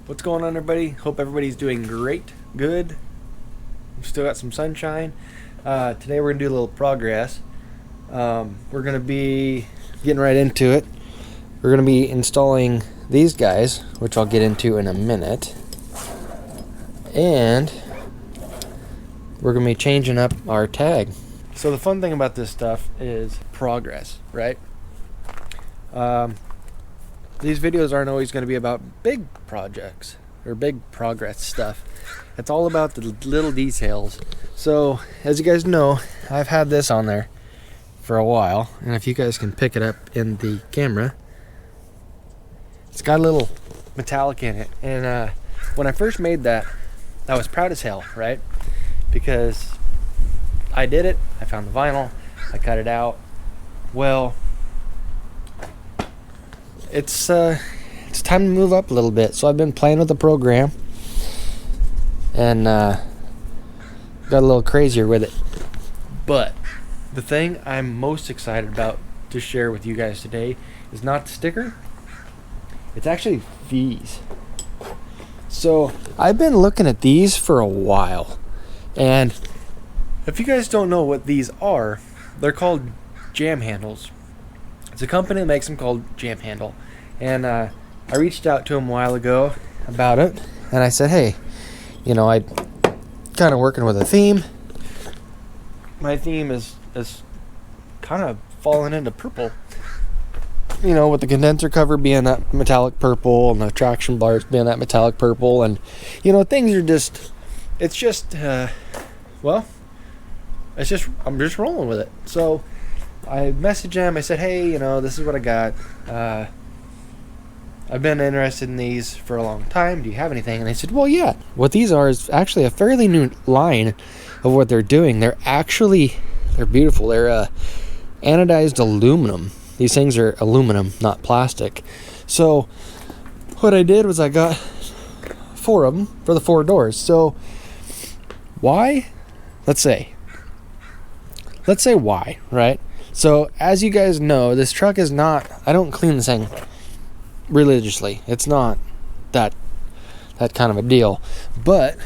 What's going on, everybody? Hope everybody's doing great, good. We've still got some sunshine. Today we're gonna do a little progress. We're gonna be getting right into it. We're gonna be installing these guys, which I'll get into in a minute, and we're gonna be changing up our tag. So the fun thing about this stuff is progress, right? These videos aren't always going to be about big projects or big progress stuff. It's all about the little details. So, as you guys know, I've had this on there for a while, and if you guys can pick it up in the camera, it's got a little metallic in it. And when I first made that, I was proud as hell, right? Because I did it, I found the vinyl, I cut it out. Well, it's time to move up a little bit. So I've been playing with the program and got a little crazier with it. But the thing I'm most excited about to share with you guys today is not the sticker. It's actually these. So I've been looking at these for a while, and if you guys don't know what these are, they're called jam handles. It's a company that makes them called Jam Handle. And I reached out to them a while ago about it. And I said, hey, you know, I'm kind of working with a theme. My theme is kind of falling into purple. You know, with the condenser cover being that metallic purple and the traction bars being that metallic purple. And, you know, things are just, it's just, I'm just rolling with it. So I messaged them. I said, hey, you know, this is what I got. I've been interested in these for a long time. Do you have anything? And they said, well, yeah. What these are is actually a fairly new line of what they're doing. They're beautiful. They're anodized aluminum. These things are aluminum, not plastic. So what I did was I got 4 of them for the 4 doors. So why? Let's say why, right? So, as you guys know, this truck is not, I don't clean this thing religiously. It's not that kind of a deal. But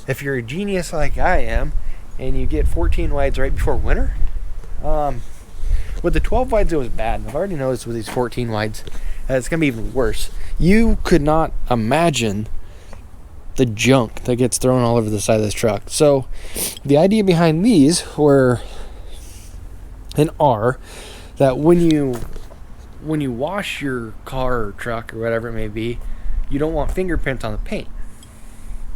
if you're a genius like I am, and you get 14 wides right before winter, with the 12 wides it was bad. And I've already noticed with these 14 wides, it's going to be even worse. You could not imagine the junk that gets thrown all over the side of this truck. So, the idea behind these were that when you wash your car or truck or whatever it may be, you don't want fingerprints on the paint.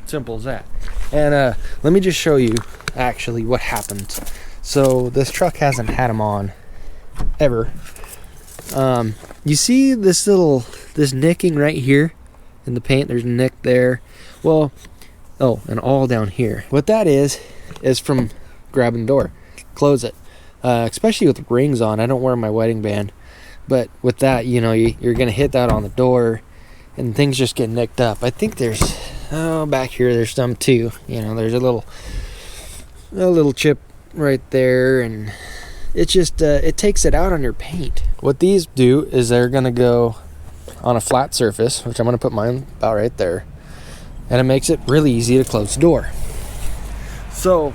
Simple as that. And let me just show you actually what happens. So this truck hasn't had them on ever. You see this nicking right here in the paint? There's a nick there. Well, and all down here. What that is from grabbing the door. Close it. Especially with rings on. I don't wear my wedding band, but with that, you know, you're gonna hit that on the door and things just get nicked up. I think there's back here there's some too. You know, there's a little chip right there, and it just it takes it out on your paint. What these do is they're gonna go on a flat surface, which I'm gonna put mine about right there, and it makes it really easy to close the door. So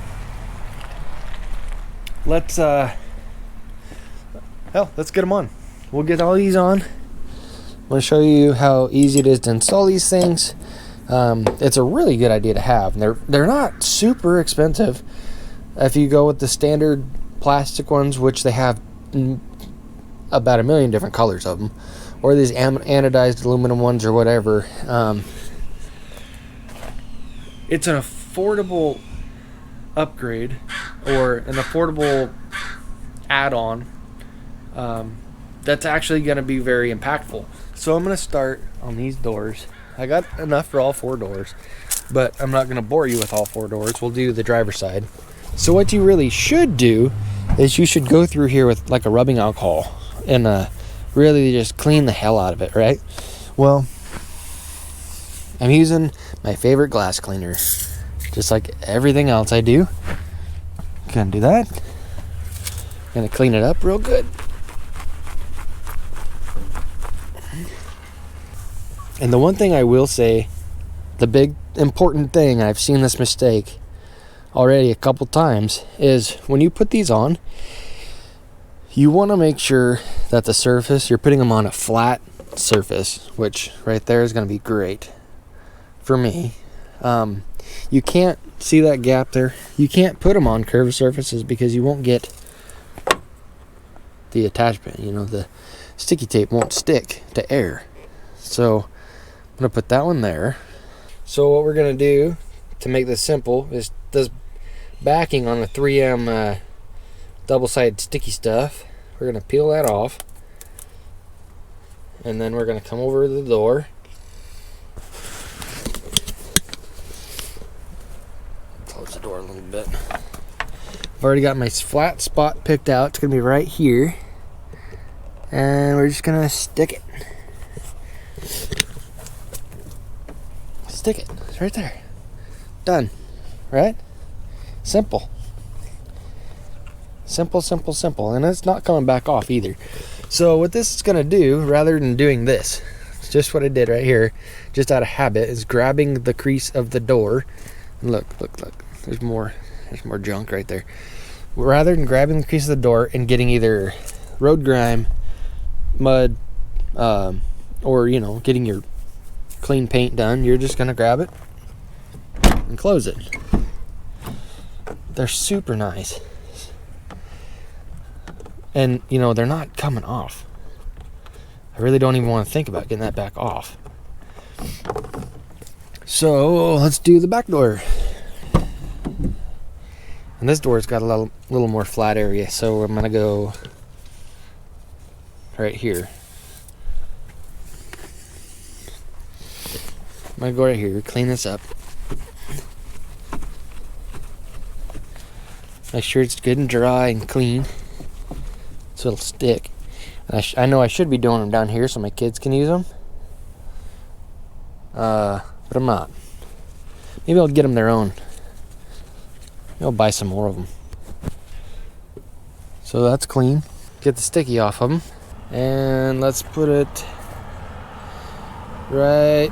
let's get them on. We'll get all these on. I'm going to show you how easy it is to install these things. It's a really good idea to have. They're not super expensive. If you go with the standard plastic ones, which they have about 1 million different colors of them, or these anodized aluminum ones or whatever, it's an affordable upgrade or an affordable add-on that's actually going to be very impactful. So I'm going to start on these doors. I got enough for all 4 doors, but I'm not going to bore you with all 4 doors. We'll do the driver's side. So what you really should do is you should go through here with like a rubbing alcohol and really just clean the hell out of it, right? Well, I'm using my favorite glass cleaner, just like everything else I do. Gonna do that. Gonna clean it up real good. And the one thing I will say the big important thing, I've seen this mistake already a couple times, is when you put these on, you want to make sure that the surface, you're putting them on a flat surface, which right there is going to be great for me. You can't see that gap there. You can't put them on curved surfaces because you won't get the attachment. You know, the sticky tape won't stick to air. So I'm going to put that one there. So what we're going to do to make this simple is this backing on the 3M double-sided sticky stuff. We're going to peel that off. And then we're going to come over to the door. Close the door a little bit. I've already got my flat spot picked out. It's going to be right here. And we're just going to stick it. Stick it. It's right there. Done. Right? Simple. Simple, simple, simple. And it's not coming back off either. So what this is going to do, rather than doing this, it's just what I did right here, just out of habit, is grabbing the crease of the door. And look. There's more junk right there. Rather than grabbing the crease of the door and getting either road grime, mud, or, you know, getting your clean paint done, you're just going to grab it and close it. They're super nice. And, you know, they're not coming off. I really don't even want to think about getting that back off. So, let's do the back door. And this door's got a little more flat area, so I'm going to go right here. I'm going to go right here, clean this up. Make sure it's good and dry and clean, so it'll stick. And I know I should be doing them down here so my kids can use them, but I'm not. Maybe I'll get them their own. Maybe I'll buy some more of them. So that's clean. Get the sticky off of them, and let's put it right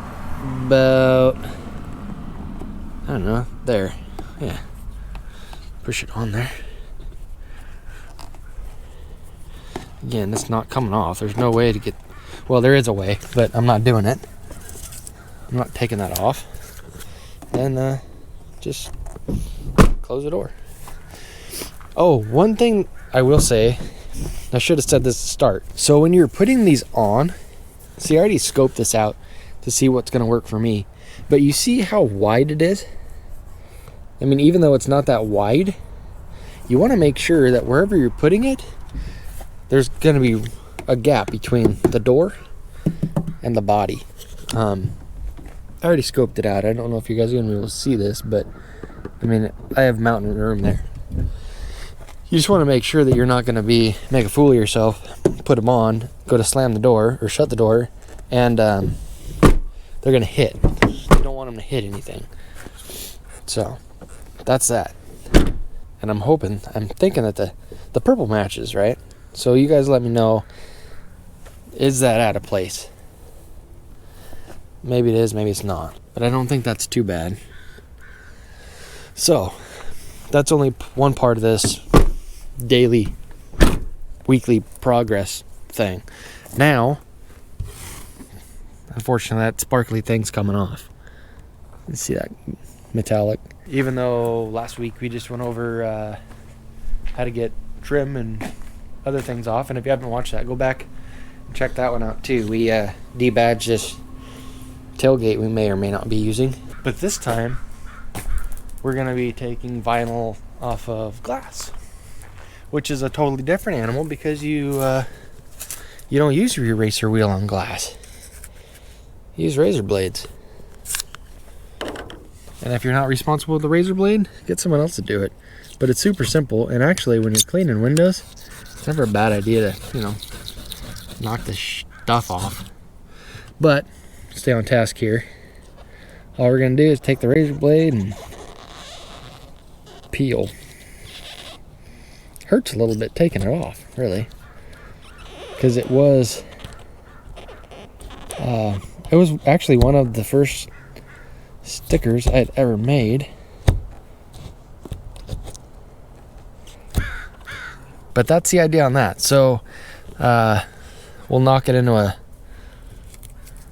about, I don't know, there. Yeah. Push it on there. Again, it's not coming off. There's no way to get... Well, there is a way, but I'm not doing it. I'm not taking that off. And just close the door. Oh, one thing I will say, I should have said this to start. So when you're putting these on, see, I already scoped this out to see what's going to work for me. But you see how wide it is? I mean, even though it's not that wide, you want to make sure that wherever you're putting it, there's going to be a gap between the door and the body. I already scoped it out. I don't know if you guys are going to be able to see this, but I mean, I have mountain room there. You just want to make sure that you're not going to make a fool of yourself, put them on, go to slam the door or shut the door, and they're going to hit. You don't want them to hit anything. So that's that. And I'm thinking that the purple matches, right? So you guys let me know, is that out of place? Maybe it is, maybe it's not. But I don't think that's too bad. So, that's only one part of this daily, weekly progress thing. Now, unfortunately, that sparkly thing's coming off. You see that metallic? Even though last week we just went over how to get trim and other things off, and if you haven't watched that, go back and check that one out too. We debadged this tailgate we may or may not be using, but this time we're going to be taking vinyl off of glass, which is a totally different animal because you don't use your eraser wheel on glass. You use razor blades. And if you're not responsible with the razor blade, get someone else to do it. But it's super simple, and actually when you're cleaning windows, it's never a bad idea to, knock the stuff off. But, stay on task here. All we're going to do is take the razor blade and peel. Hurts a little bit taking it off, really. Because it was actually one of the first stickers I had ever made. But that's the idea on that. So we'll knock it into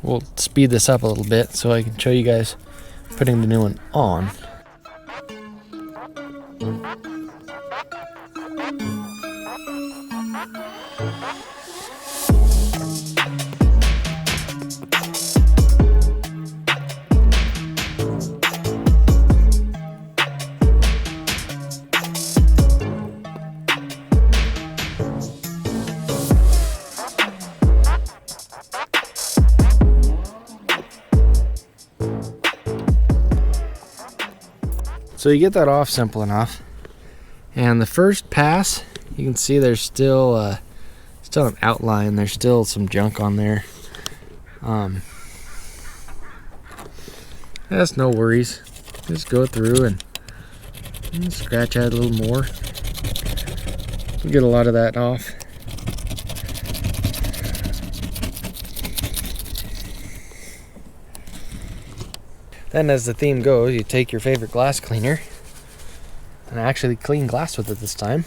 we'll speed this up a little bit so I can show you guys putting the new one on. So you get that off simple enough, and the first pass, you can see there's still an outline. There's still some junk on there. That's no worries. Just go through and scratch at it a little more. You get a lot of that off. Then, as the theme goes, you take your favorite glass cleaner and actually clean glass with it this time.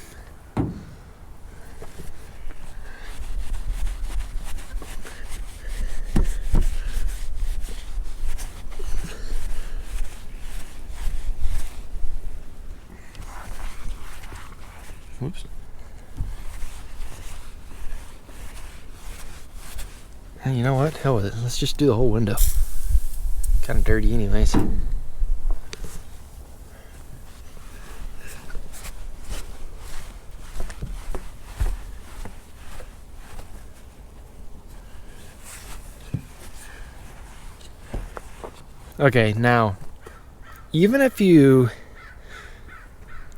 Whoops. And you know what? Hell with it. Let's just do the whole window. Kind of dirty anyways. Okay, now, even if you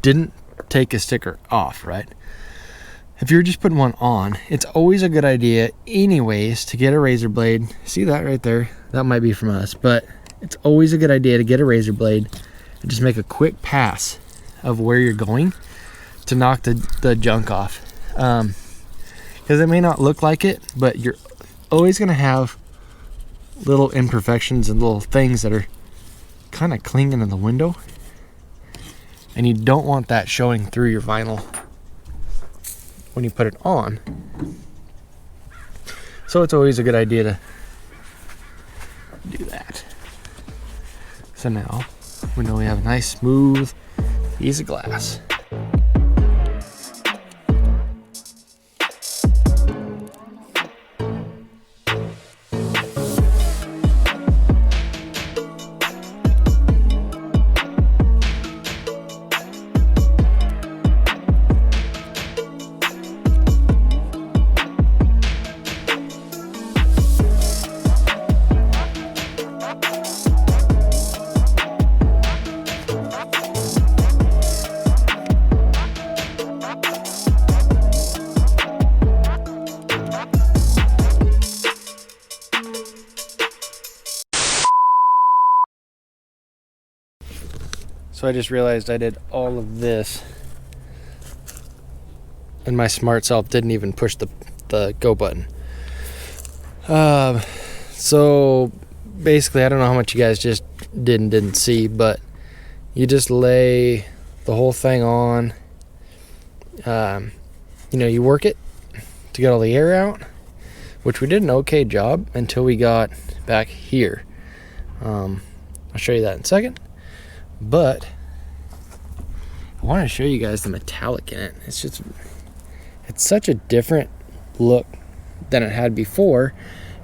didn't take a sticker off, right? If you're just putting one on, it's always a good idea anyways to get a razor blade. See that right there? That might be from us, but it's always a good idea to get a razor blade and just make a quick pass of where you're going to knock the junk off. Because it may not look like it, but you're always going to have little imperfections and little things that are kind of clinging in the window. And you don't want that showing through your vinyl when you put it on. So it's always a good idea to do that. So now we know we have a nice smooth piece of glass. So I just realized I did all of this and my smart self didn't even push the go button. So basically, I don't know how much you guys just didn't see, but you just lay the whole thing on. You work it to get all the air out, which we did an okay job until we got back here. I'll show you that in a second. But I want to show you guys the metallic in it. It's such a different look than it had before,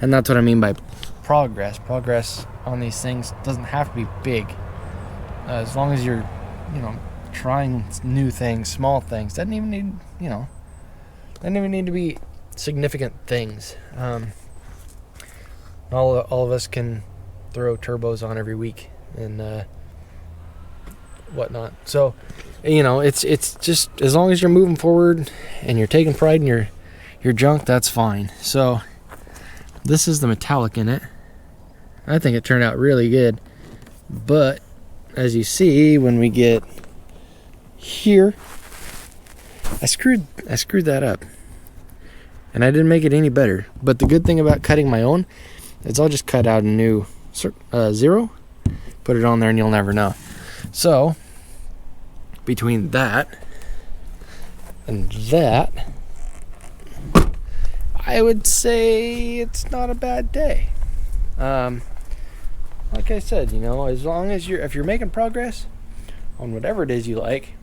and that's what I mean by progress. Progress on these things doesn't have to be big. As long as you're, trying new things, small things. Doesn't even need to be significant things. All of us can throw turbos on every week and whatnot. So, it's just as long as you're moving forward and you're taking pride in your junk, that's fine. So, this is the metallic in it. I think it turned out really good. But as you see, when we get here, I screwed that up, and I didn't make it any better. But the good thing about cutting my own is I'll just cut out a new 0, put it on there and you'll never know. So between that and that, I would say it's not a bad day. Like I said, as long as if you're making progress on whatever it is you like,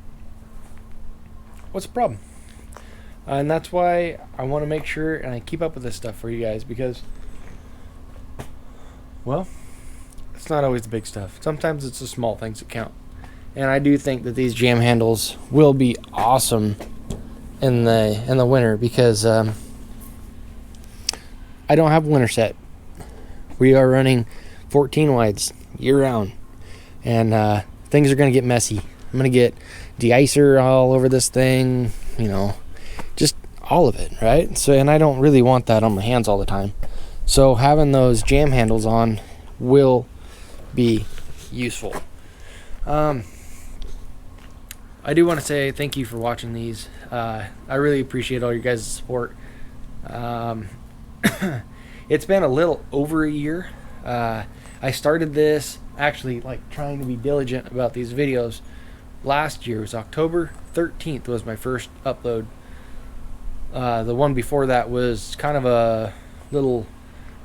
what's the problem? And that's why I want to make sure and I keep up with this stuff for you guys, because, well, it's not always the big stuff. Sometimes it's the small things that count. And I do think that these jam handles will be awesome in the winter, because I don't have a winter set. We are running 14 wides year round, and things are going to get messy. I'm going to get de-icer all over this thing, just all of it, right? So, and I don't really want that on my hands all the time. So having those jam handles on will be useful. I do want to say thank you for watching these. I really appreciate all your guys' support. It's been a little over a year. I started this actually trying to be diligent about these videos last year. It was October 13th was my first upload. The one before that was kind of a little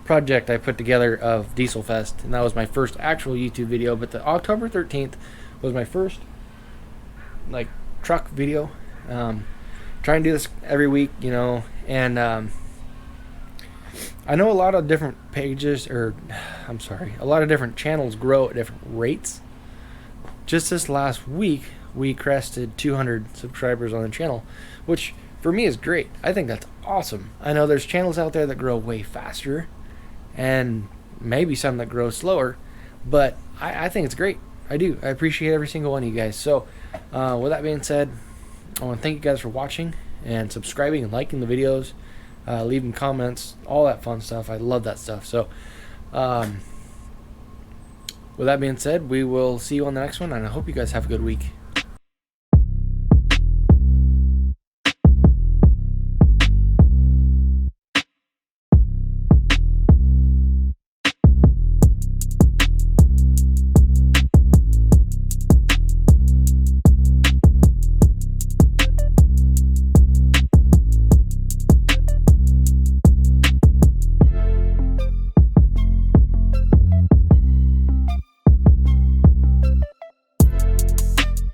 project I put together of Diesel Fest, and that was my first actual YouTube video. But the October 13th was my first truck video. Trying to do this every week, and I know a lot of different a lot of different channels grow at different rates. Just this last week, we crested 200 subscribers on the channel, which for me is great. I think that's awesome. I know there's channels out there that grow way faster, and maybe some that grow slower, but I think it's great. I do. I appreciate every single one of you guys. So, with that being said, I want to thank you guys for watching and subscribing and liking the videos, leaving comments, all that fun stuff. I love that stuff. So, with that being said, we will see you on the next one, and I hope you guys have a good week.